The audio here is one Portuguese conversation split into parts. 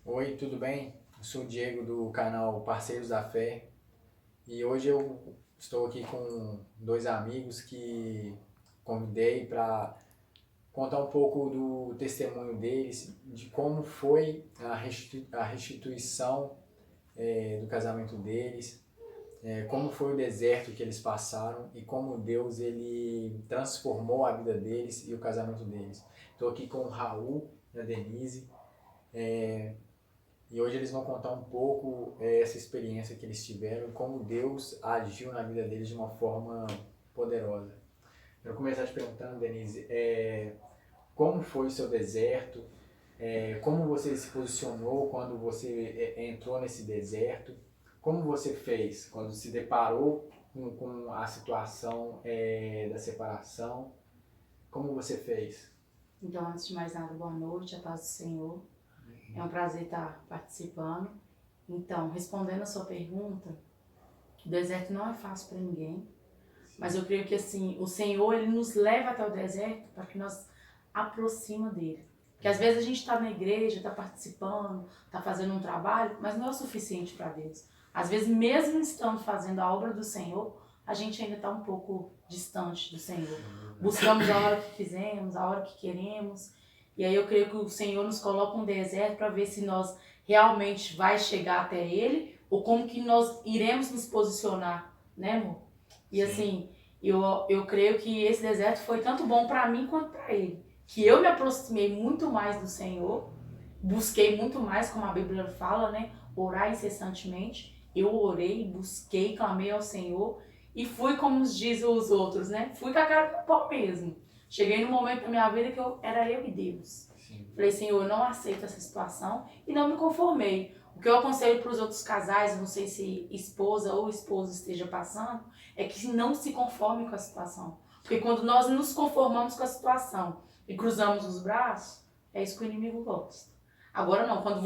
Oi, tudo bem? Eu sou o Diego do canal Parceiros da Fé e hoje eu estou aqui com dois amigos que convidei para contar um pouco do testemunho deles, de como foi a restituição do casamento deles, como foi o deserto que eles passaram e como Deus ele transformou a vida deles e o casamento deles. Estou aqui com o Raul e a Denise. E hoje eles vão contar um pouco essa experiência que eles tiveram, como Deus agiu na vida deles de uma forma poderosa. Eu vou começar te perguntando, Denise, como foi o seu deserto? Como você se posicionou quando você entrou nesse deserto? Como você fez quando se deparou com a situação da separação? Como você fez? Então, antes de mais nada, boa noite, a paz do Senhor. É um prazer estar participando. Então, respondendo a sua pergunta, o deserto não é fácil para ninguém, mas eu creio que assim, o Senhor ele nos leva até o deserto para que nós aproxima dele. Porque às vezes a gente está na igreja, está participando, está fazendo um trabalho, mas não é o suficiente para Deus. Às vezes, mesmo estando fazendo a obra do Senhor, a gente ainda está um pouco distante do Senhor. Buscamos a hora que quisemos, a hora que queremos. E aí eu creio que o Senhor nos coloca um deserto para ver se nós realmente vai chegar até Ele ou como que nós iremos nos posicionar, né, amor? E assim, eu creio que esse deserto foi tanto bom para mim quanto para ele. Que eu me aproximei muito mais do Senhor, busquei muito mais, como a Bíblia fala, né? Orar incessantemente. Eu orei, busquei, clamei ao Senhor e fui como nos dizem os outros, né? Fui com a cara no pau mesmo. Cheguei num momento da minha vida que era eu e Deus. Sim. Falei, Senhor, eu não aceito essa situação e não me conformei. O que eu aconselho para os outros casais, não sei se esposa ou esposo esteja passando, é que não se conforme com a situação. Porque quando nós nos conformamos com a situação e cruzamos os braços, é isso que o inimigo gosta. Agora não, quando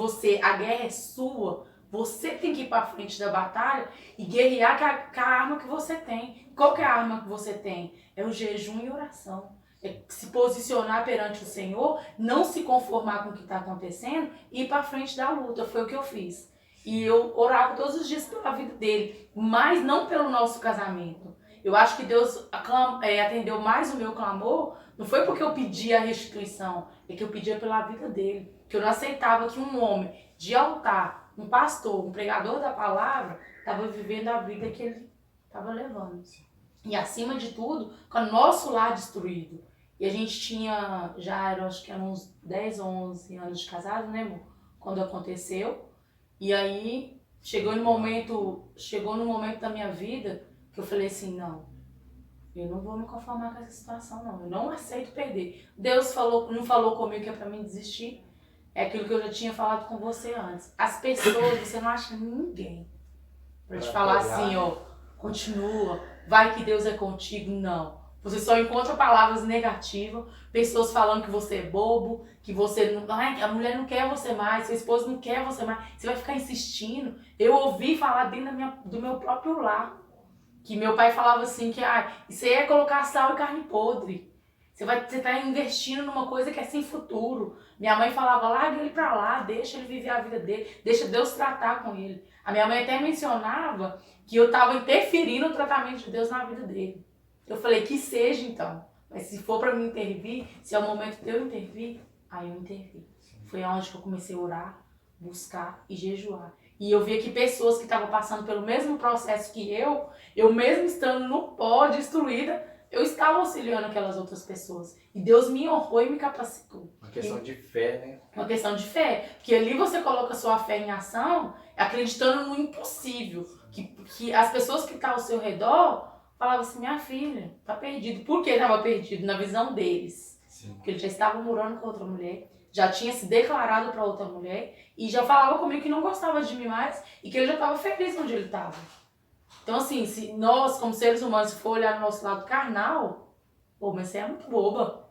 a guerra é sua, você tem que ir para frente da batalha e guerrear com a arma que você tem. Qual que é a arma que você tem? É o jejum e oração. É se posicionar perante o Senhor, não se conformar com o que está acontecendo e ir para frente da luta. Foi o que eu fiz. E eu orava todos os dias pela vida dele, mas não pelo nosso casamento. Eu acho que Deus atendeu mais o meu clamor, não foi porque eu pedi a restituição, é que eu pedia pela vida dele. Que eu não aceitava que um homem de altar, um pastor, um pregador da palavra, estava vivendo a vida que ele estava levando. E acima de tudo, com o nosso lar destruído. E a gente tinha, acho que eram uns 10 ou 11 anos de casado, né, amor? Quando aconteceu. E aí chegou no momento da minha vida que eu falei assim, não, eu não vou me conformar com essa situação, não. Eu não aceito perder. Deus não falou comigo que é pra mim desistir. É aquilo que eu já tinha falado com você antes. As pessoas, você não acha ninguém pra te falar assim, ó, continua, vai que Deus é contigo. Não. Você só encontra palavras negativas, pessoas falando que você é bobo, que você não. Ai, a mulher não quer você mais, seu esposo não quer você mais. Você vai ficar insistindo. Eu ouvi falar dentro do meu próprio lar. Que meu pai falava assim, que isso aí é colocar sal e carne podre. Você tá investindo numa coisa que é sem futuro. Minha mãe falava, larga ele pra lá, deixa ele viver a vida dele, deixa Deus tratar com ele. A minha mãe até mencionava que eu tava interferindo no tratamento de Deus na vida dele. Eu falei, que seja então. Mas se for pra mim intervir, se é o momento de eu intervir, aí eu intervi. Foi onde que eu comecei a orar, buscar e jejuar. E eu via que pessoas que estavam passando pelo mesmo processo que eu mesmo estando no pó, destruída, eu estava auxiliando aquelas outras pessoas. E Deus me honrou e me capacitou. Uma questão de fé, né? Uma questão de fé. Porque ali você coloca sua fé em ação, acreditando no impossível. Que as pessoas que estão ao seu redor falavam assim, minha filha, tá perdido. Por que estava perdido? Na visão deles. Sim. Porque ele já estava morando com outra mulher, já tinha se declarado para outra mulher e já falava comigo que não gostava de mim mais e que ele já estava feliz onde ele estava. Então, assim, se nós, como seres humanos, for olhar no nosso lado carnal, pô, mas você é muito boba.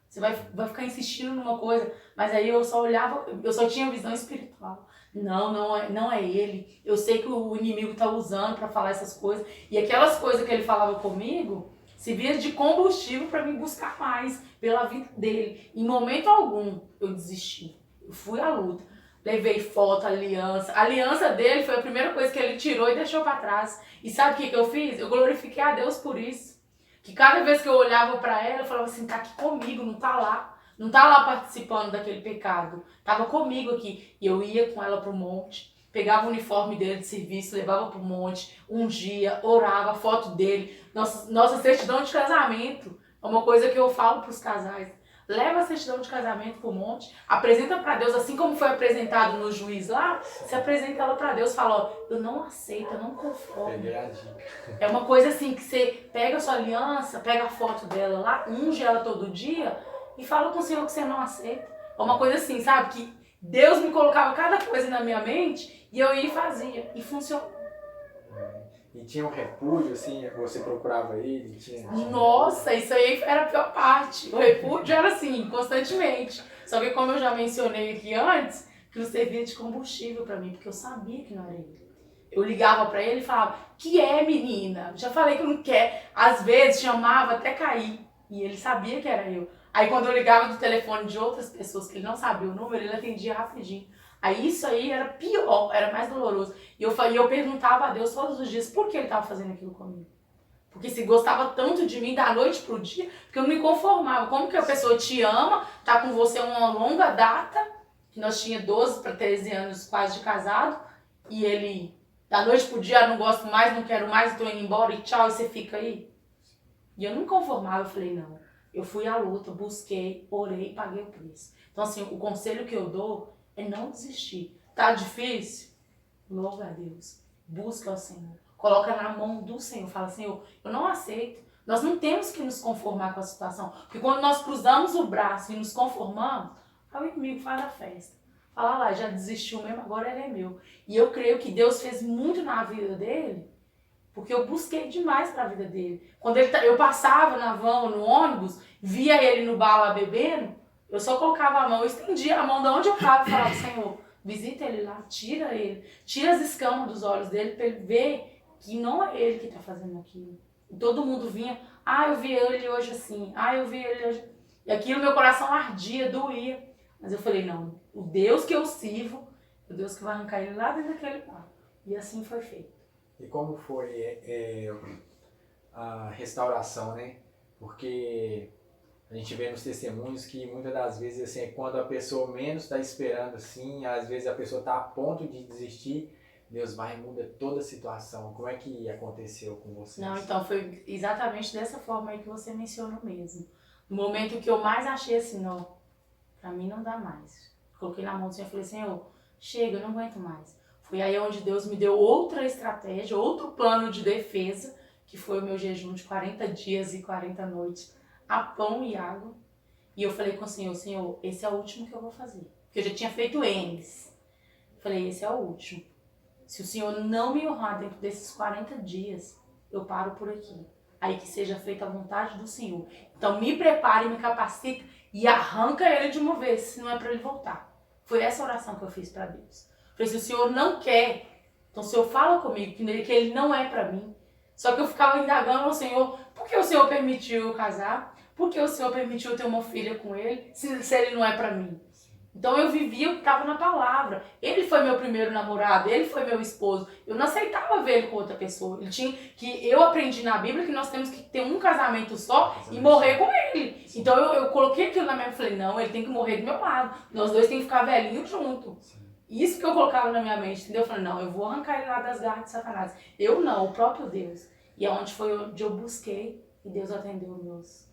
Você vai ficar insistindo numa coisa. Mas aí eu só olhava, eu só tinha visão espiritual. Não é ele. Eu sei que o inimigo tá usando para falar essas coisas. E aquelas coisas que ele falava comigo, servia de combustível para mim buscar mais pela vida dele. Em momento algum eu desisti. Eu fui à luta. levei foto, aliança. A aliança dele foi a primeira coisa que ele tirou e deixou pra trás. E sabe o que eu fiz? Eu glorifiquei a Deus por isso. Que cada vez que eu olhava pra ela, eu falava assim, tá aqui comigo, não tá lá. Não tá lá participando daquele pecado. Tava comigo aqui. E eu ia com ela pro monte, pegava o uniforme dele de serviço, levava pro monte, ungia, orava, a foto dele. Nossa certidão de casamento é uma coisa que eu falo pros casais. Leva a certidão de casamento pro monte, apresenta pra Deus, assim como foi apresentado no juiz lá, você apresenta ela pra Deus, fala, ó, eu não aceito, eu não conformo. Peguei a dica. É uma coisa assim que você pega a sua aliança, pega a foto dela lá, unge ela todo dia e fala com o Senhor que você não aceita. É uma coisa assim, sabe? Que Deus me colocava cada coisa na minha mente e eu ia e fazia. E funcionou. E tinha um repúdio, assim, você procurava ele? Nossa, isso aí era a pior parte. O repúdio era assim, constantemente. Só que como eu já mencionei aqui antes, aquilo servia de combustível pra mim, porque eu sabia que não era ele. Eu ligava pra ele e falava, que é, menina? Já falei que não quer. Às vezes chamava até cair. E ele sabia que era eu. Aí quando eu ligava do telefone de outras pessoas que ele não sabia o número, ele atendia rapidinho. Aí isso aí era pior, era mais doloroso. E eu perguntava a Deus todos os dias por que ele estava fazendo aquilo comigo. Porque se gostava tanto de mim da noite pro dia, porque eu não me conformava. Como que a pessoa te ama, tá com você uma longa data, que nós tinha 12 para 13 anos quase de casado, e ele, da noite pro dia, não gosto mais, não quero mais, tô indo embora e tchau, e você fica aí. E eu não me conformava, eu falei, não. Eu fui à luta, busquei, orei e paguei o preço. Então assim, o conselho que eu dou é não desistir. Tá difícil? Louva a Deus. Busca ao Senhor. Coloca na mão do Senhor. Fala, Senhor, eu não aceito. Nós não temos que nos conformar com a situação. Porque quando nós cruzamos o braço e nos conformamos, aí o inimigo faz a festa. Fala lá, já desistiu mesmo, agora ele é meu. E eu creio que Deus fez muito na vida dele, porque eu busquei demais pra vida dele. Quando eu passava na van, no ônibus, via ele no bar lá bebendo, eu só colocava a mão, eu estendia a mão de onde eu estava e falava, Senhor, visita ele lá, tira as escamas dos olhos dele para ele ver que não é ele que está fazendo aquilo. E todo mundo vinha, eu vi ele hoje assim, eu vi ele hoje. E aquilo meu coração ardia, doía. Mas eu falei, não, o Deus que eu sirvo, o Deus que vai arrancar ele lá dentro daquele bar. E assim foi feito. E como foi a restauração, né? Porque a gente vê nos testemunhos que muitas das vezes assim, é quando a pessoa menos está esperando, assim, às vezes a pessoa está a ponto de desistir, Deus vai e muda toda a situação. Como é que aconteceu com vocês? Não, então foi exatamente dessa forma aí que você mencionou mesmo. No momento que eu mais achei assim, não, pra mim não dá mais. Coloquei na mão do Senhor e falei, Senhor, chega, eu não aguento mais. Foi aí onde Deus me deu outra estratégia, outro plano de defesa, que foi o meu jejum de 40 dias e 40 noites, a pão e água. E eu falei com o Senhor, Senhor, esse é o último que eu vou fazer. Porque eu já tinha feito N's. Falei, esse é o último. Se o Senhor não me honrar dentro desses 40 dias, eu paro por aqui. Aí que seja feita a vontade do Senhor. Então me prepare, me capacita e arranca ele de uma vez, se não é para ele voltar. Foi essa oração que eu fiz para Deus. Falei, se o Senhor não quer, então o Senhor fala comigo que ele não é para mim. Só que eu ficava indagando ao Senhor, por que o Senhor permitiu eu casar? Por que o Senhor permitiu eu ter uma filha com ele, se ele não é para mim? Então eu vivia o que estava na palavra. Ele foi meu primeiro namorado, ele foi meu esposo. Eu não aceitava ver ele com outra pessoa. Eu aprendi na Bíblia que nós temos que ter um casamento só e morrer com ele. Então eu coloquei aquilo na minha mente, falei, não, ele tem que morrer do meu lado. Nós dois tem que ficar velhinhos juntos. Isso que eu colocava na minha mente, entendeu? Eu falei, não, eu vou arrancar ele lá das garras de Satanás. Eu não, o próprio Deus. E é onde eu busquei e Deus atendeu os meus.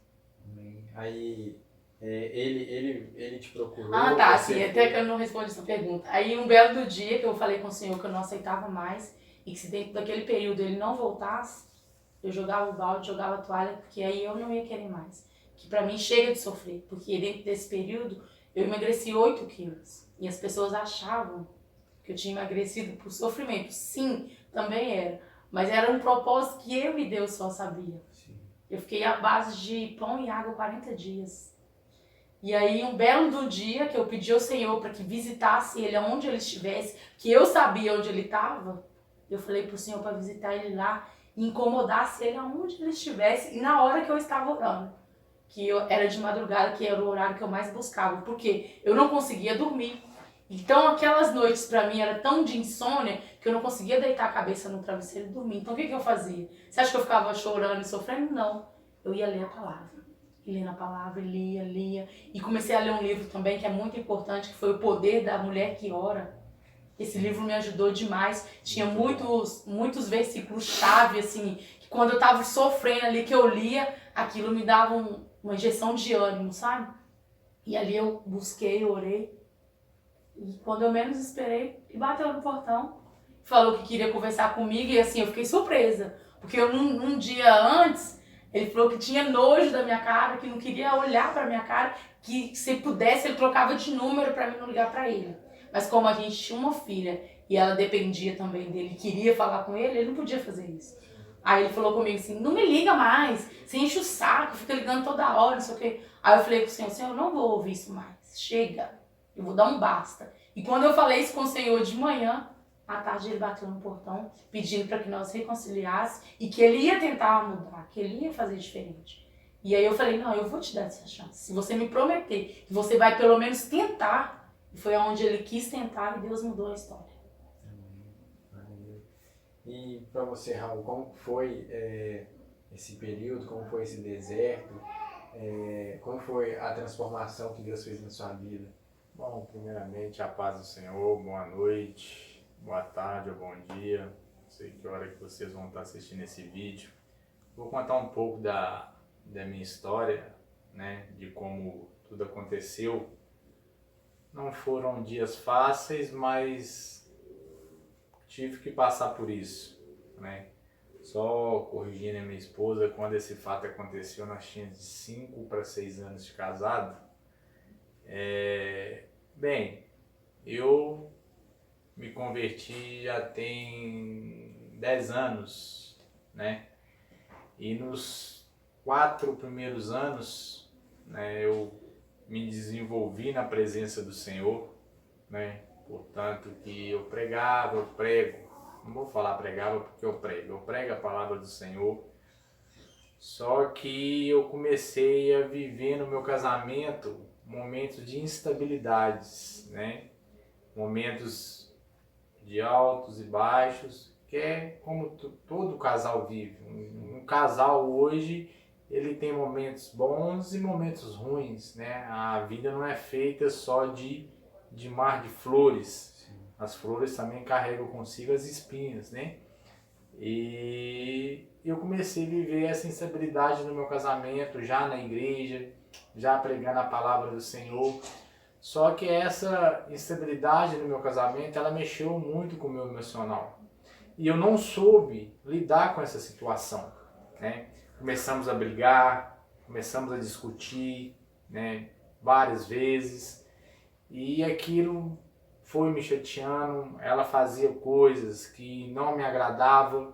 Amém. Aí ele te procurou. Tá, sim, até que eu não respondi essa pergunta. Aí um belo do dia que eu falei com o Senhor que eu não aceitava mais e que se dentro daquele período ele não voltasse, eu jogava o balde, jogava a toalha, porque aí eu não ia querer mais. Que pra mim chega de sofrer, porque dentro desse período eu emagreci 8 quilos. E as pessoas achavam que eu tinha emagrecido por sofrimento. Sim, também era. Mas era um propósito que eu e Deus só sabia. Sim. Eu fiquei à base de pão e água 40 dias. E aí, um belo do dia que eu pedi ao Senhor para que visitasse ele aonde ele estivesse, que eu sabia onde ele estava, eu falei pro Senhor para visitar ele lá e incomodasse ele aonde ele estivesse e na hora que eu estava orando. Que era de madrugada, que era o horário que eu mais buscava. Porque eu não conseguia dormir. Então aquelas noites pra mim era tão de insônia que eu não conseguia deitar a cabeça no travesseiro e dormir. Então o que eu fazia? Você acha que eu ficava chorando e sofrendo? Não. Eu ia ler a palavra. E lendo a palavra, lia. E comecei a ler um livro também que é muito importante, que foi O Poder da Mulher que Ora. Esse livro me ajudou demais. Tinha muitos versículos-chave, assim, que quando eu tava sofrendo ali, que eu lia, aquilo me dava uma injeção de ânimo, sabe? E ali eu busquei, orei. E quando eu menos esperei, ele bateu no portão, falou que queria conversar comigo e assim, eu fiquei surpresa. Porque num dia antes, ele falou que tinha nojo da minha cara, que não queria olhar pra minha cara, que se pudesse ele trocava de número pra mim não ligar pra ele. Mas como a gente tinha uma filha e ela dependia também dele, queria falar com ele não podia fazer isso. Aí ele falou comigo assim, não me liga mais, você enche o saco, fica ligando toda hora, não sei o quê. Aí eu falei pro Senhor, eu não vou ouvir isso mais, chega. Eu vou dar um basta. E quando eu falei isso com o Senhor de manhã, à tarde ele bateu no portão, pedindo para que nós reconciliássemos e que ele ia tentar mudar, que ele ia fazer diferente. E aí eu falei, não, eu vou te dar essa chance. Se você me prometer que você vai pelo menos tentar. E foi onde ele quis tentar e Deus mudou a história. E para você, Raul, como foi esse período, como foi esse deserto, como foi a transformação que Deus fez na sua vida? Bom, primeiramente, a paz do Senhor, boa noite, boa tarde ou bom dia, não sei que hora que vocês vão estar assistindo esse vídeo. Vou contar um pouco da minha história, né, de como tudo aconteceu. Não foram dias fáceis, mas tive que passar por isso, né. Só corrigindo a minha esposa, quando esse fato aconteceu, nós tínhamos de 5 para 6 anos de casado. Bem, eu me converti já tem 10 anos, né? E nos 4 primeiros anos, né, eu me desenvolvi na presença do Senhor, né? Portanto, que eu pregava, eu prego. Não vou falar pregava porque eu prego a palavra do Senhor. Só que eu comecei a viver no meu casamento momentos de instabilidades, né? Momentos de altos e baixos, que é como todo casal vive. Um casal hoje, ele tem momentos bons e momentos ruins, né? A vida não é feita só de mar de flores. As flores também carregam consigo as espinhas, né? E eu comecei a viver essa instabilidade no meu casamento, já na igreja, já pregando a palavra do Senhor. Só que essa instabilidade no meu casamento, ela mexeu muito com o meu emocional. E eu não soube lidar com essa situação, né? Começamos a brigar, começamos a discutir, né, várias vezes. E aquilo foi me chateando, ela fazia coisas que não me agradavam.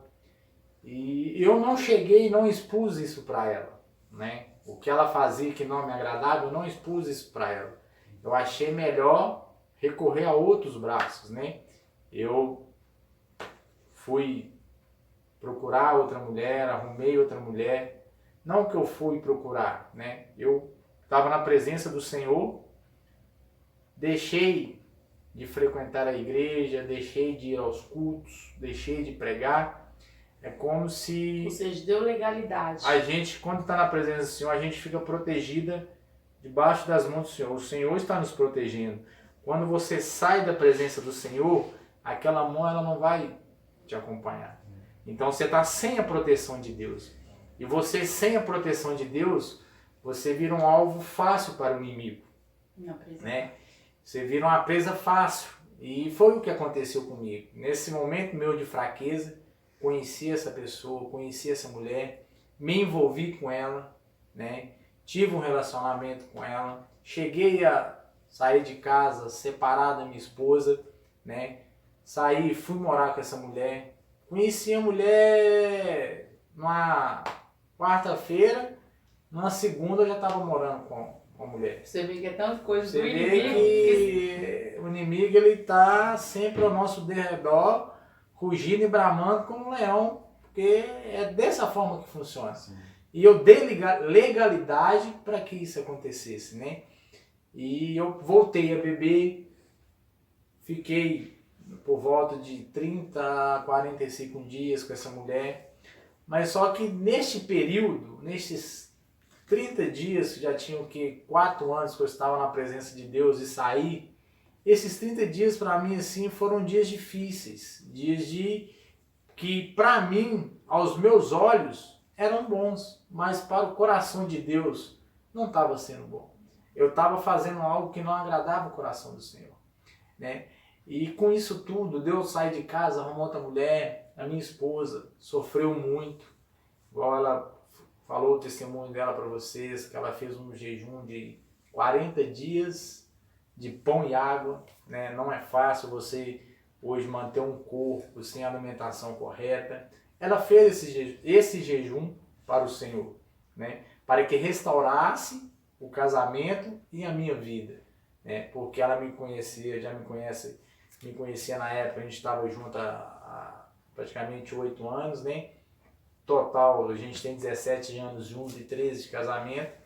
E eu não cheguei e não expus isso para ela, né? O que ela fazia que não me agradava, eu não expus isso para ela. Eu achei melhor recorrer a outros braços, né? Eu fui procurar outra mulher, arrumei outra mulher. Não que eu fui procurar, né? Eu estava na presença do Senhor, deixei de frequentar a igreja, deixei de ir aos cultos, deixei de pregar. É como se... Ou seja, deu legalidade. A gente, quando está na presença do Senhor, a gente fica protegida debaixo das mãos do Senhor. O Senhor está nos protegendo. Quando você sai da presença do Senhor, aquela mão ela não vai te acompanhar. Então você está sem a proteção de Deus. E você sem a proteção de Deus, você vira um alvo fácil para o inimigo. Né? Você vira uma presa fácil. E foi o que aconteceu comigo. Nesse momento meu de fraqueza, conheci essa pessoa, conheci essa mulher, me envolvi com ela, né? Tive um relacionamento com ela, cheguei a sair de casa, separar da minha esposa, né? Saí, fui morar com essa mulher, conheci a mulher numa quarta-feira, numa segunda eu já estava morando com a mulher. Você vê que é tanta coisa Você do vê inimigo. que o inimigo ele está sempre ao nosso derredor, rugindo e bramando como um leão, porque é dessa forma que funciona. Sim. E eu dei legalidade para que isso acontecesse, né? E eu voltei a beber, fiquei por volta de 30 a 45 dias com essa mulher, mas só que neste período, nestes 30 dias, que já tinham 4 anos que eu estava na presença de Deus e saí, esses 30 dias para mim assim foram dias difíceis, dias que para mim, aos meus olhos, eram bons, mas para o coração de Deus não estava sendo bom. Eu estava fazendo algo que não agradava o coração do Senhor, né? E com isso tudo, Deus sai de casa, arrumou outra mulher, a minha esposa sofreu muito, igual ela falou o testemunho dela para vocês, que ela fez um jejum de 40 dias de pão e água, né? Não é fácil você hoje manter um corpo sem alimentação correta. Ela fez esse jejum para o Senhor, né? Para que restaurasse o casamento e a minha vida, né? Porque ela me conhecia, já me conhecia na época, a gente estava junto há praticamente 8 anos, né? Total, a gente tem 17 anos juntos e 13 de casamento.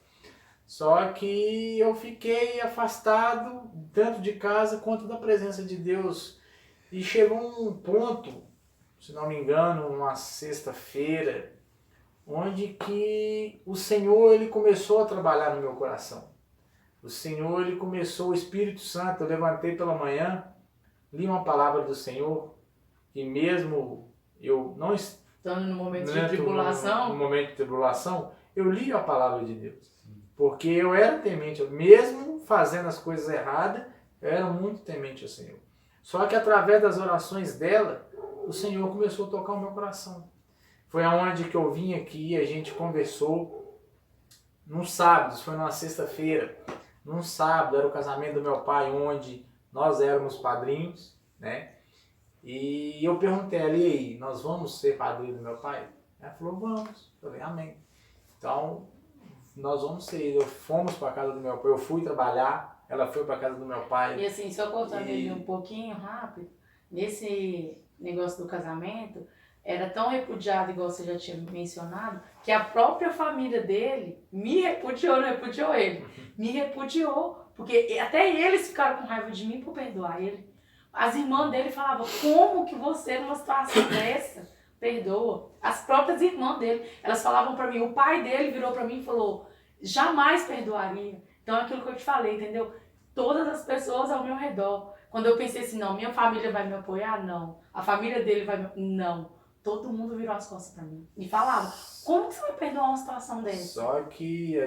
Só que eu fiquei afastado tanto de casa quanto da presença de Deus. E chegou um ponto, se não me engano, uma sexta-feira, onde que o Senhor ele começou a trabalhar no meu coração. O Senhor ele começou, o Espírito Santo, eu levantei pela manhã, li uma palavra do Senhor, e mesmo eu não estando no momento de tribulação, no momento de tribulação, eu li a palavra de Deus. Porque eu era temente, mesmo fazendo as coisas erradas, eu era muito temente ao Senhor. Só que através das orações dela, o Senhor começou a tocar o meu coração. Foi aonde que eu vim aqui e a gente conversou num sábado, foi numa sexta-feira. Num sábado, era o casamento do meu pai, onde nós éramos padrinhos, né? E eu perguntei ali, aí, nós vamos ser padrinho do meu pai? Ela falou, vamos. Eu falei, amém. Então, nós vamos ser. Fomos para a casa do meu pai, eu fui trabalhar, ela foi para a casa do meu pai. E assim, só cortando ele um pouquinho rápido, nesse negócio do casamento, era tão repudiado, igual você já tinha mencionado, que a própria família dele me repudiou, não repudiou ele, me repudiou, porque até eles ficaram com raiva de mim por perdoar ele. As irmãs dele falavam, como que você numa situação dessa perdoa? As próprias irmãs dele, elas falavam pra mim, o pai dele virou pra mim e falou, jamais perdoaria. Então é aquilo que eu te falei, entendeu? Todas as pessoas ao meu redor. Quando eu pensei assim, não, minha família vai me apoiar? Não. A família dele vai me... Não. Todo mundo virou as costas pra mim. E falava, como que você vai perdoar uma situação dessa? Só que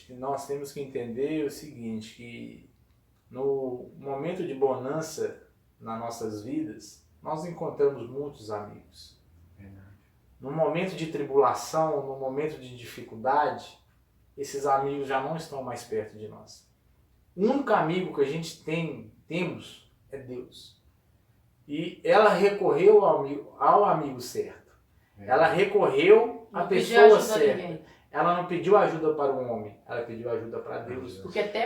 nós temos que entender o seguinte, que no momento de bonança nas nossas vidas, nós encontramos muitos amigos. No momento de tribulação, no momento de dificuldade, esses amigos já não estão mais perto de nós. O único amigo que a gente temos é Deus. E ela recorreu ao amigo certo. Ela recorreu à pessoa certa. Ela não pediu ajuda para o homem, ela pediu ajuda para Deus.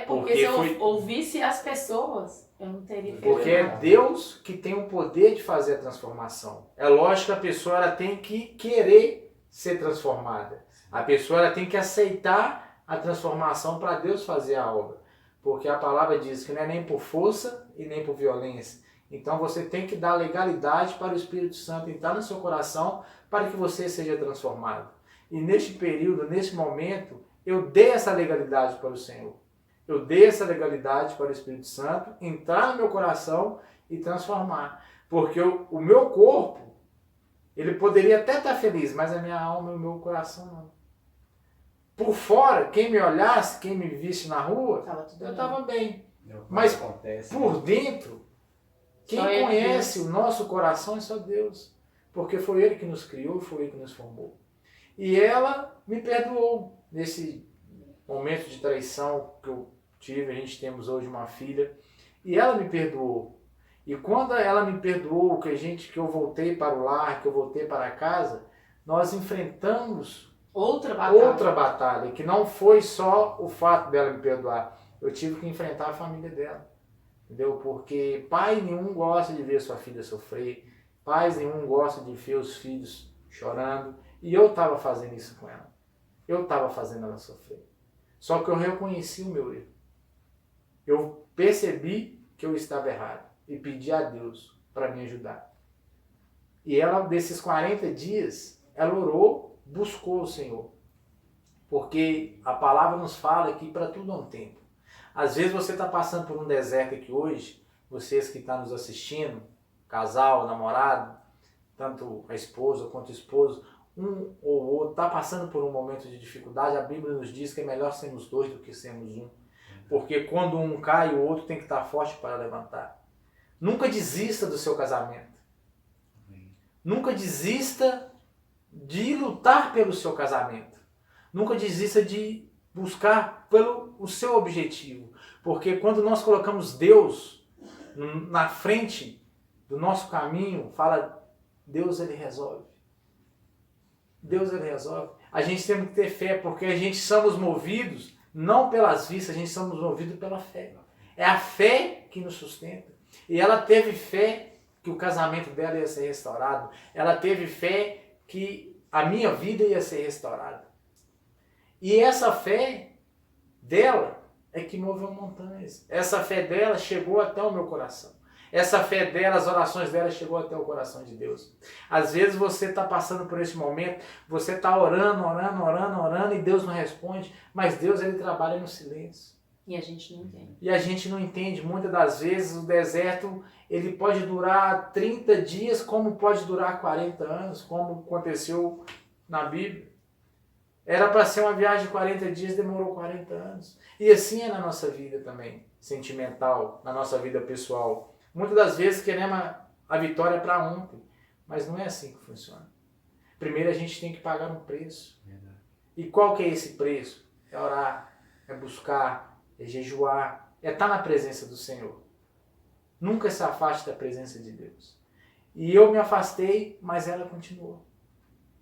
Porque se eu ouvisse as pessoas, eu não teria feito Porque é Deus que tem o poder de fazer a transformação. É lógico que a pessoa ela tem que querer ser transformada. A pessoa ela tem que aceitar a transformação para Deus fazer a obra. Porque a palavra diz que não é nem por força e nem por violência. Então você tem que dar legalidade para o Espírito Santo entrar no seu coração para que você seja transformado. E neste período, neste momento, eu dei essa legalidade para o Senhor. Eu dei essa legalidade para o Espírito Santo entrar no meu coração e transformar. Porque o meu corpo, ele poderia até estar feliz, mas a minha alma e o meu coração não. Por fora, quem me olhasse, quem me visse na rua, eu estava bem. Mas por dentro, quem conhece o nosso coração é só Deus. Porque foi Ele que nos criou, foi Ele que nos formou. E ela me perdoou nesse momento de traição que eu tive. A gente temos hoje uma filha. E ela me perdoou. E quando ela me perdoou, que eu voltei para o lar, que eu voltei para casa, nós enfrentamos outra batalha, que não foi só o fato dela me perdoar. Eu tive que enfrentar a família dela. Entendeu? Porque pai nenhum gosta de ver sua filha sofrer. Pais nenhum gosta de ver os filhos chorando. E eu estava fazendo isso com ela. Eu estava fazendo ela sofrer. Só que eu reconheci o meu erro. Eu percebi que eu estava errado. e pedir a Deus para me ajudar. E ela, desses 40 dias, ela orou, buscou o Senhor. Porque a palavra nos fala que para tudo há um tempo. Às vezes você está passando por um deserto aqui hoje, vocês que estão nos assistindo, casal, namorado, tanto a esposa quanto o esposo, um ou outro está passando por um momento de dificuldade, a Bíblia nos diz que é melhor sermos dois do que sermos um. Porque quando um cai, o outro tem que estar forte para levantar. Nunca desista do seu casamento. Nunca desista de lutar pelo seu casamento. Nunca desista de buscar pelo o seu objetivo. Porque quando nós colocamos Deus na frente do nosso caminho, fala, Deus ele resolve. Deus ele resolve. A gente tem que ter fé, porque a gente somos movidos não pelas vistas, a gente somos movidos pela fé. É a fé que nos sustenta. E ela teve fé que o casamento dela ia ser restaurado. Ela teve fé que a minha vida ia ser restaurada. E essa fé dela é que moveu montanhas. Essa fé dela chegou até o meu coração. Essa fé dela, as orações dela chegou até o coração de Deus. Às vezes você está passando por esse momento, você está orando e Deus não responde, mas Deus ele trabalha no silêncio. E a gente não entende. E a gente não entende. Muitas das vezes o deserto ele pode durar 30 dias, como pode durar 40 anos, como aconteceu na Bíblia. Era para ser uma viagem de 40 dias, demorou 40 anos. E assim é na nossa vida também, sentimental, na nossa vida pessoal. Muitas das vezes queremos a vitória para ontem, mas não é assim que funciona. Primeiro a gente tem que pagar um preço. Verdade. E qual que é esse preço? É orar, é buscar, é jejuar, é estar na presença do Senhor. Nunca se afaste da presença de Deus. E eu me afastei, mas ela continuou.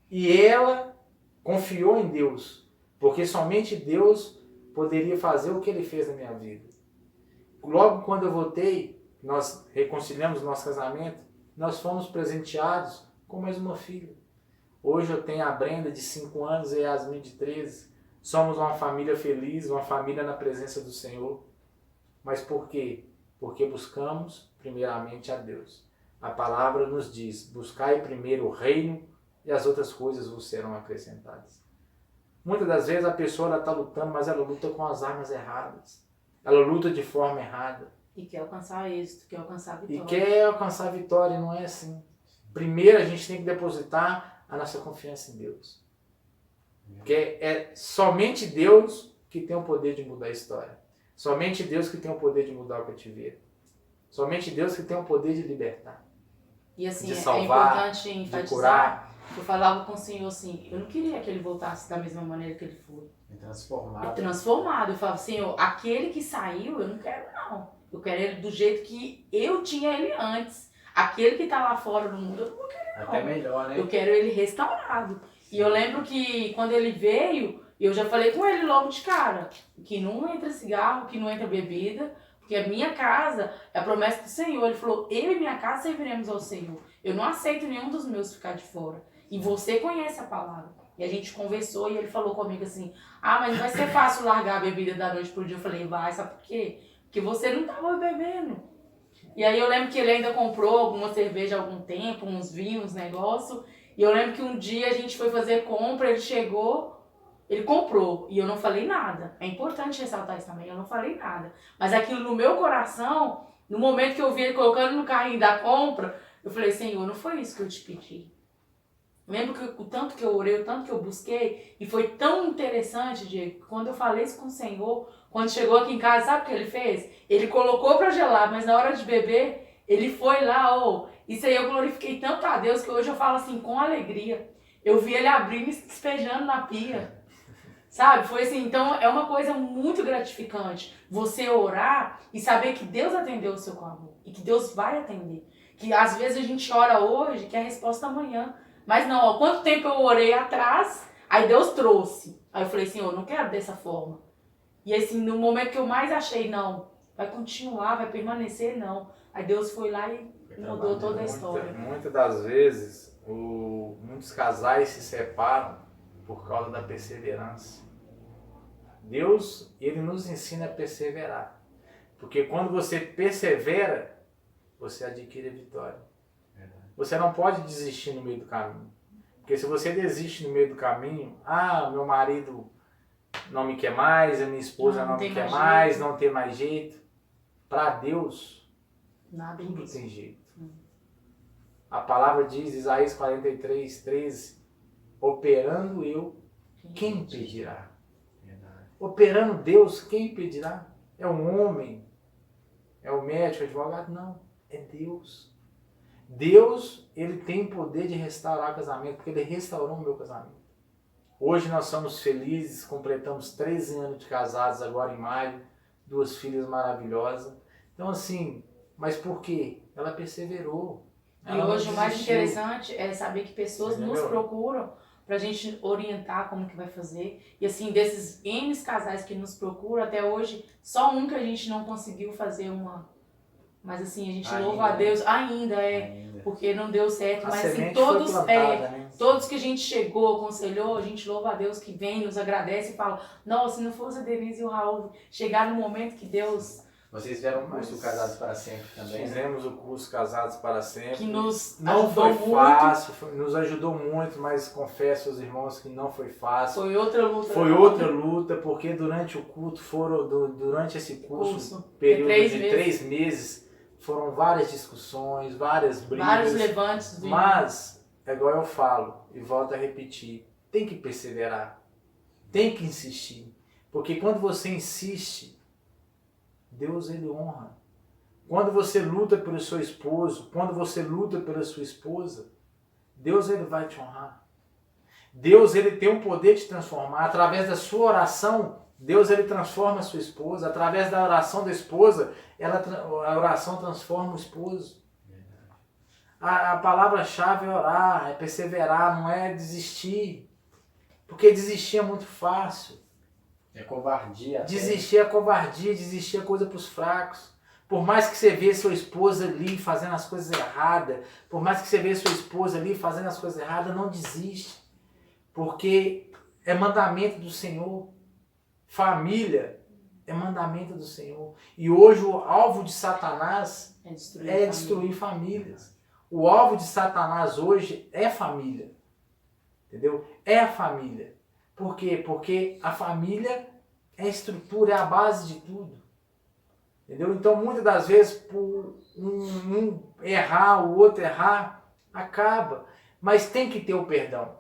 E ela confiou em Deus, porque somente Deus poderia fazer o que Ele fez na minha vida. Logo quando eu voltei, nós reconciliamos nosso casamento, nós fomos presenteados com mais uma filha. Hoje eu tenho a Brenda de 5 anos e a Yasmin de 13. Somos uma família feliz, uma família na presença do Senhor. Mas por quê? Porque buscamos primeiramente a Deus. A palavra nos diz, buscai primeiro o reino e as outras coisas vos serão acrescentadas. Muitas das vezes a pessoa está lutando, mas ela luta com as armas erradas. Ela luta de forma errada. E quer alcançar êxito, quer alcançar a vitória. E quer alcançar a vitória, e não é assim. Primeiro a gente tem que depositar a nossa confiança em Deus. Porque é somente Deus que tem o poder de mudar a história. Somente Deus que tem o poder de mudar o cativeiro. Somente Deus que tem o poder de libertar. E assim, de salvar, é importante de enfatizar. curar. Eu falava com o Senhor assim, eu não queria que ele voltasse da mesma maneira que ele foi. É transformado. É transformado. Eu falava, Senhor, aquele que saiu, eu não quero não. Eu quero ele do jeito que eu tinha ele antes. Aquele que tá lá fora do mundo, eu não vou querer não. Até melhor, né? Eu quero ele restaurado. E eu lembro que quando ele veio, eu já falei com ele logo de cara, que não entra cigarro, que não entra bebida, porque a minha casa é a promessa do Senhor. Ele falou, eu e minha casa serviremos ao Senhor. Eu não aceito nenhum dos meus ficar de fora. E você conhece a palavra. E a gente conversou e ele falou comigo assim, mas não vai ser fácil largar a bebida da noite pro dia. Eu falei, vai, sabe por quê? Porque você não estava bebendo. E aí eu lembro que ele ainda comprou alguma cerveja há algum tempo, uns vinhos, negócio. E eu lembro que um dia a gente foi fazer compra, ele chegou, ele comprou. E eu não falei nada. É importante ressaltar isso também, eu não falei nada. Mas aquilo no meu coração, no momento que eu vi ele colocando no carrinho da compra, eu falei, Senhor, não foi isso que eu te pedi. Lembro que o tanto que eu orei, o tanto que eu busquei, e foi tão interessante, Diego, quando eu falei isso com o Senhor, quando chegou aqui em casa, sabe o que ele fez? Ele colocou pra gelar, mas na hora de beber, ele foi lá, isso aí eu glorifiquei tanto a Deus, que hoje eu falo assim, com alegria. Eu vi ele abrindo e se despejando na pia, sabe? Foi assim, então é uma coisa muito gratificante, você orar e saber que Deus atendeu o seu clamor, e que Deus vai atender. Que às vezes a gente ora hoje, que é a resposta amanhã. Mas não, quanto tempo eu orei atrás, aí Deus trouxe. Aí eu falei, Senhor, eu não quero dessa forma. E assim, no momento que eu mais achei, não, vai continuar, vai permanecer, não. Aí Deus foi lá e mudou toda a história. Muitas das vezes, muitos casais se separam por causa da perseverança. Deus, Ele nos ensina a perseverar. Porque quando você persevera, você adquire a vitória. Verdade. Você não pode desistir no meio do caminho. Porque se você desiste no meio do caminho, meu marido não me quer mais, a minha esposa não me quer mais, não tem mais jeito. Para Deus, Nada tudo disso. tem jeito. A palavra diz, Isaías 43, 13, operando eu, quem impedirá? Verdade. Operando Deus, quem impedirá? É um homem? É o médico, advogado? Não, é Deus. Deus, ele tem poder de restaurar o casamento, porque ele restaurou o meu casamento. Hoje nós somos felizes, completamos 13 anos de casados agora em maio, 2 filhas maravilhosas. Então assim, mas por quê? Ela perseverou. E Ela não hoje o mais desistiu. interessante é saber que pessoas Entendeu? nos procuram pra gente orientar como que vai fazer. E assim, desses N casais que nos procuram, até hoje, só um que a gente não conseguiu fazer uma... Mas assim, a gente Ainda, louva a né? Deus, ainda, Ainda. porque não deu certo. A Mas assim, semente todos, foi plantada, né? todos que a gente chegou, aconselhou, a gente louva a Deus que vem, nos agradece e fala, nossa, se não fosse a Denise e o Raul chegar no momento que Deus... Vocês fizeram um curso Casados para Sempre também, né? Fizemos o curso Casados para Sempre. Que nos não ajudou foi muito. fácil, nos ajudou muito, mas confesso aos irmãos que não foi fácil. Foi outra luta. Foi outra luta, porque durante o culto, durante esse curso, período de 3 meses, foram várias discussões, várias brigas. Vários levantes. Mas, é igual eu falo, e volto a repetir, tem que perseverar, tem que insistir. Porque quando você insiste, Deus ele honra. Quando você luta pelo seu esposo, quando você luta pela sua esposa, Deus ele vai te honrar. Deus ele tem o poder de transformar. Através da sua oração, Deus ele transforma a sua esposa. Através da oração da esposa, a oração transforma o esposo. A palavra-chave é orar, é perseverar, não é desistir. Porque desistir é muito fácil. É covardia. Desistir é covardia, desistir é coisa para os fracos. Por mais que você vê sua esposa ali fazendo as coisas erradas, por mais que você vê sua esposa ali fazendo as coisas erradas, não desiste. Porque é mandamento do Senhor. Família é mandamento do Senhor. E hoje o alvo de Satanás é destruir famílias. O alvo de Satanás hoje é família. Entendeu? É a família. Por quê? Porque a família é a estrutura, é a base de tudo. Entendeu? Então, muitas das vezes, por um errar, o outro errar, acaba. Mas tem que ter o perdão.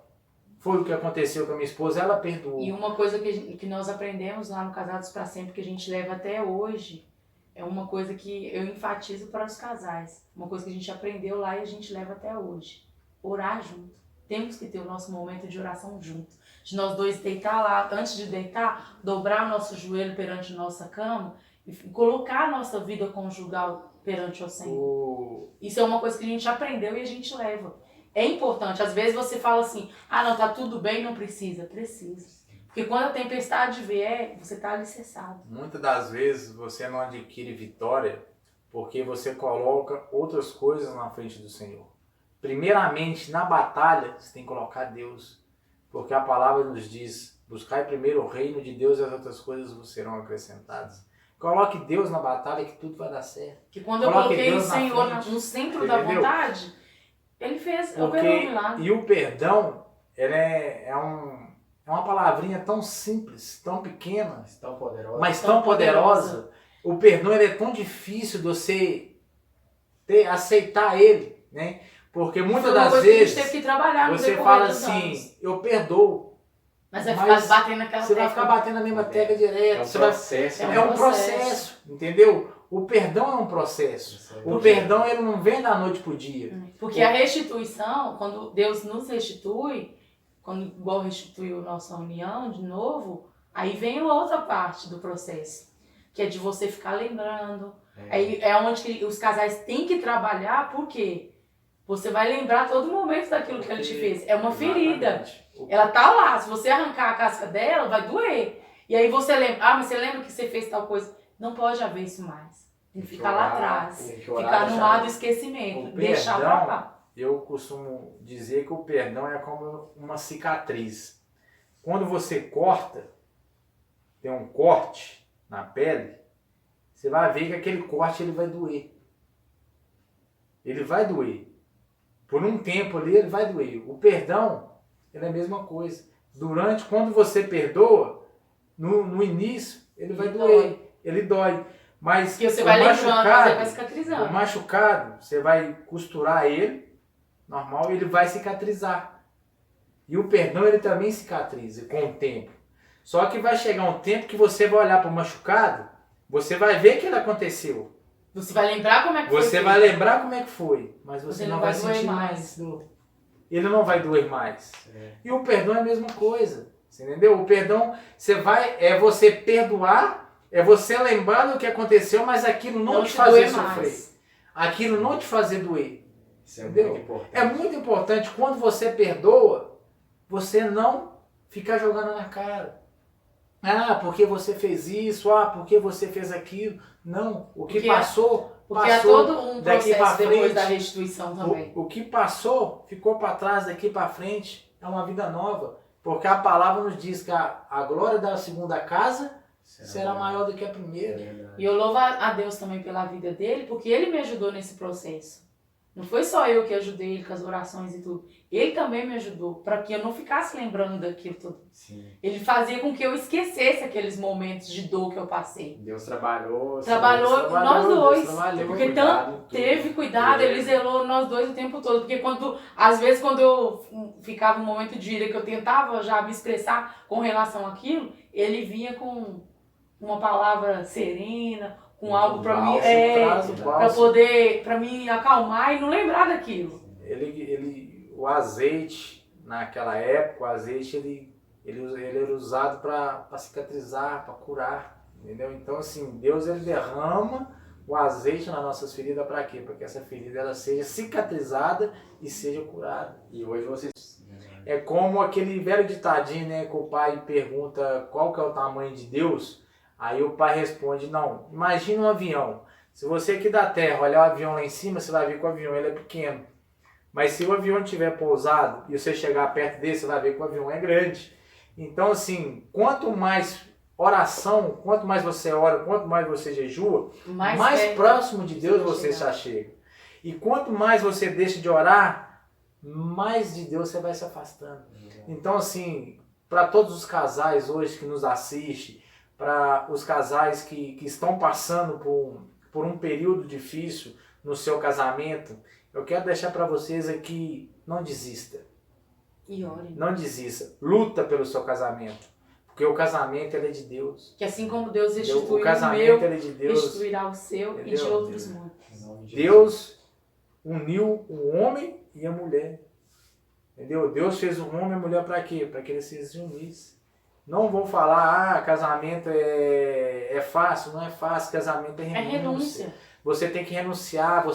Foi o que aconteceu com a minha esposa, ela perdoou. E uma coisa que nós aprendemos lá no Casados para Sempre, que a gente leva até hoje, é uma coisa que eu enfatizo para os casais. Uma coisa que a gente aprendeu lá e a gente leva até hoje. Orar junto. Temos que ter o nosso momento de oração junto. De nós dois deitar lá, antes de deitar, dobrar o nosso joelho perante a nossa cama e colocar a nossa vida conjugal perante o Senhor. Isso é uma coisa que a gente aprendeu e a gente leva. É importante. Às vezes você fala assim, não, tá tudo bem, não precisa. Precisa. Porque quando a tempestade vier, você tá alicerçado. Muitas das vezes você não adquire vitória porque você coloca outras coisas na frente do Senhor. Primeiramente, na batalha, você tem que colocar Deus. Porque a palavra nos diz, buscai primeiro o reino de Deus e as outras coisas vos serão acrescentadas. Coloque Deus na batalha que tudo vai dar certo. Que quando eu coloquei o Senhor no centro da vontade, Ele fez, operou um milagre. E o perdão, ele é uma palavrinha tão simples, tão pequena, mas tão poderosa. O perdão ele é tão difícil de você aceitar ele, né? Porque muitas das vezes que a gente teve que trabalhar você fala assim, eu perdoo. Mas vai ficar batendo naquela Você vai ficar batendo na mesma tecla direto. É um processo, entendeu? O perdão é um processo. O perdão ele não vem da noite pro dia. Porque a restituição, quando Deus nos restitui, quando igual restituiu nossa união de novo, aí vem outra parte do processo, que é de você ficar lembrando. Aí é onde que os casais têm que trabalhar, porque você vai lembrar a todo momento daquilo que ele te fez. É uma ferida. Ela tá lá. Se você arrancar a casca dela, vai doer. E aí você lembra, mas você lembra que você fez tal coisa? Não pode haver isso mais. Tem que ficar lá atrás. Ficar no mar do esquecimento. Deixar pra lá. Eu costumo dizer que o perdão é como uma cicatriz. Quando você corta, tem um corte na pele, você vai ver que aquele corte ele vai doer. ele vai doer. Por um tempo ali ele vai doer. O perdão, ele é a mesma coisa. Quando você perdoa, no início, ele vai doer. Ele dói. Mas Porque você vai lembrando, mas ele vai cicatrizando. o machucado, você vai costurar ele, normal, e ele vai cicatrizar. E o perdão, ele também cicatriza com o tempo. Só que vai chegar um tempo que você vai olhar para o machucado, você vai ver que ele aconteceu. Você vai lembrar como é que foi. Você vai lembrar como é que foi, mas você não vai doer sentir mais dor. Ele não vai doer mais. E o perdão é a mesma coisa. Você entendeu? O perdão, é você perdoar, é você lembrar do que aconteceu, mas aquilo não te fazer sofrer. Mais. Aquilo não te fazer doer. Isso é muito importante. É muito importante quando você perdoa, você não ficar jogando na cara. Ah, porque você fez isso, porque você fez aquilo. Não, o que passou, porque passou. É todo um processo depois da restituição também. O que passou, ficou para trás, daqui para frente, é uma vida nova. Porque a palavra nos diz que a glória da segunda casa será maior do que a primeira. E eu louvo a Deus também pela vida dele, porque ele me ajudou nesse processo. Não foi só eu que ajudei ele com as orações e tudo. Ele também me ajudou, para que eu não ficasse lembrando daquilo tudo. Sim. Ele fazia com que eu esquecesse aqueles momentos de dor que eu passei. Deus trabalhou nós dois. Porque teve cuidado, ele zelou nós dois o tempo todo. Porque às vezes quando eu ficava um momento de ira que eu tentava já me expressar com relação àquilo, ele vinha com uma palavra serena, com algo para mim, para mim acalmar e não lembrar daquilo. O azeite, naquela época, o azeite ele era usado para cicatrizar, para curar, entendeu? Então assim, Deus ele derrama o azeite nas nossas feridas para quê? Para que essa ferida ela seja cicatrizada e seja curada. E hoje vocês... É como aquele velho ditadinho, né, que o pai pergunta qual que é o tamanho de Deus. Aí o pai responde, não, imagina um avião. Se você aqui da Terra olhar o avião lá em cima, você vai ver que o avião ele é pequeno. Mas se o avião estiver pousado e você chegar perto dele, você vai ver que o avião é grande. Então assim, quanto mais oração, quanto mais você ora, quanto mais você jejua, mais próximo de Deus você já chega. E quanto mais você deixa de orar, mais de Deus você vai se afastando. Então assim, para todos os casais hoje que nos assistem, para os casais que estão passando por um período difícil no seu casamento, eu quero deixar para vocês aqui, não desista. E ore. Não desista. Luta pelo seu casamento. Porque o casamento ele é de Deus. Que assim como Deus restituiu o casamento, o meu, ele é de Deus, restituirá o seu, entendeu? E de outros muitos. Deus uniu o homem e a mulher. Entendeu? Deus fez o homem e a mulher para quê? Para que eles se unissem. Não vou falar, casamento é fácil, não é fácil, casamento é renúncia. É renúncia. Você tem que renunciar,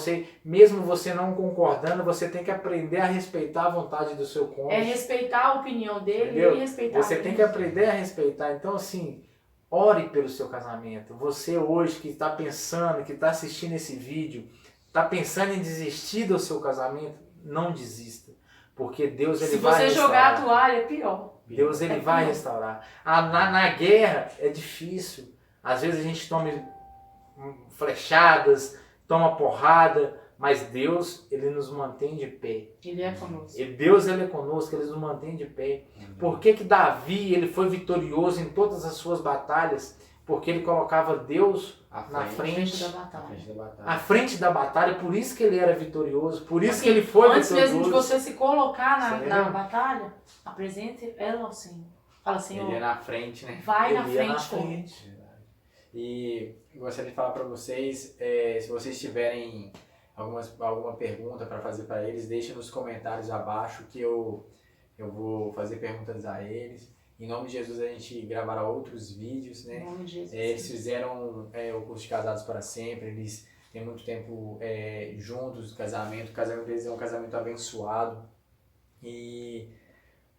mesmo você não concordando, você tem que aprender a respeitar a vontade do seu cônjuge. É respeitar a opinião dele, entendeu? E respeitar você tem que aprender a respeitar. Então assim, ore pelo seu casamento. Você hoje que está pensando, que está assistindo esse vídeo, está pensando em desistir do seu casamento, não desista. Porque Deus ele vai restaurar. Se você jogar a toalha, é pior. Deus ele vai restaurar. Na guerra é difícil. Às vezes a gente toma flechadas, toma porrada, mas Deus ele nos mantém de pé. Ele é conosco. E Deus ele é conosco, ele nos mantém de pé. Por que Davi ele foi vitorioso em todas as suas batalhas? Porque ele colocava Deus na frente da batalha. À frente da batalha, por isso que ele era vitorioso, por isso que ele foi antes vitorioso. Antes mesmo de você se colocar na batalha, apresente ela ao Senhor. Fala, Senhor. Ele é na frente, né? Vai ele na frente comigo. E gostaria de falar para vocês, se vocês tiverem alguma pergunta para fazer para eles, deixem nos comentários abaixo que eu vou fazer perguntas a eles. Em nome de Jesus a gente gravará outros vídeos, né? Em nome de Jesus. Eles fizeram o curso de Casados para Sempre, eles têm muito tempo juntos, o casamento deles é um casamento abençoado. E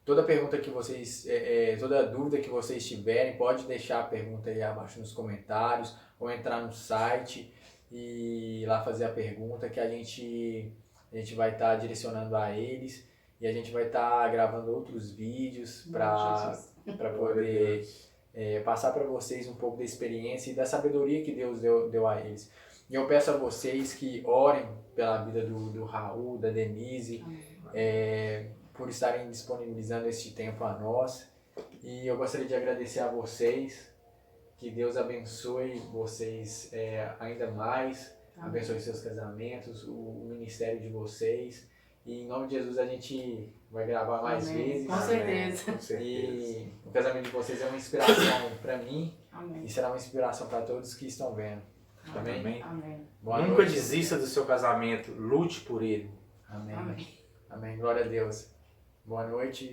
toda pergunta que vocês, toda dúvida que vocês tiverem, pode deixar a pergunta aí abaixo nos comentários, ou entrar no site e lá fazer a pergunta que a gente vai estar direcionando a eles. E a gente vai estar gravando outros vídeos para poder passar para vocês um pouco da experiência e da sabedoria que Deus deu a eles. E eu peço a vocês que orem pela vida do Raul, da Denise, por estarem disponibilizando este tempo a nós. E eu gostaria de agradecer a vocês, que Deus abençoe vocês ainda mais, abençoe seus casamentos, o ministério de vocês. E em nome de Jesus a gente vai gravar mais vezes. Com certeza. Com certeza. E o casamento de vocês é uma inspiração para mim. Amém. E será uma inspiração para todos que estão vendo. Amém? Amém. Amém. Boa Nunca noite. desista do seu casamento, lute por ele. Amém. Amém. Amém. Glória a Deus. Boa noite.